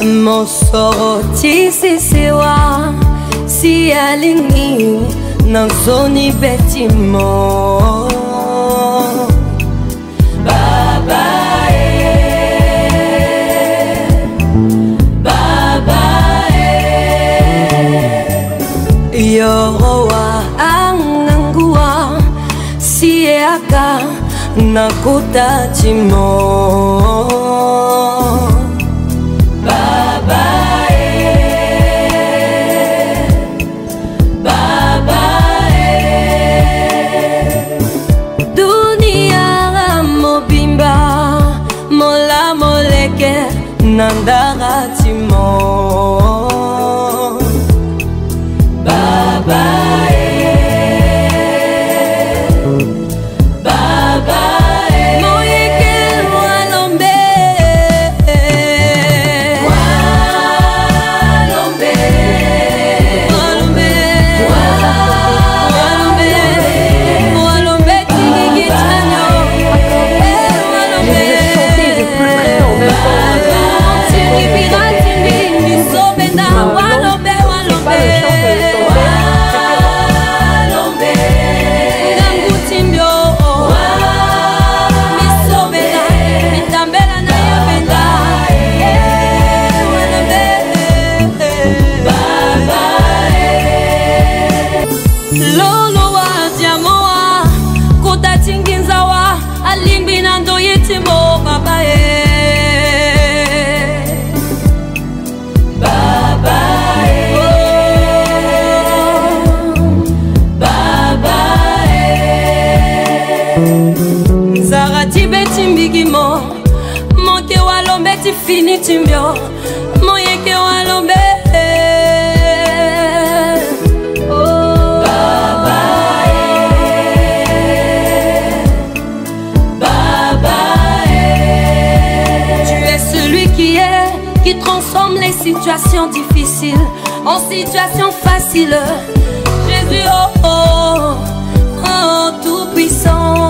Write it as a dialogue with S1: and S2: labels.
S1: Mon sorti sisewa si alingi nang zoni betimo. Baba Baba Yorowa ang nangguwa si aka nakutachimo. Nandaratimo Baba Baba Moyeke Walombe Walombe Walombe Walombe Walombe Tigigitano Walombe. Lolo wa jamoa kuta chinginza wa alimbi na ndo yitimo baba Baba Baba Zarati beti mbigimo Monke walombe ti fini timbio Moyeke walombe qui transforme les situations difficiles en situations faciles. Jésus, oh, oh, oh, tout puissant.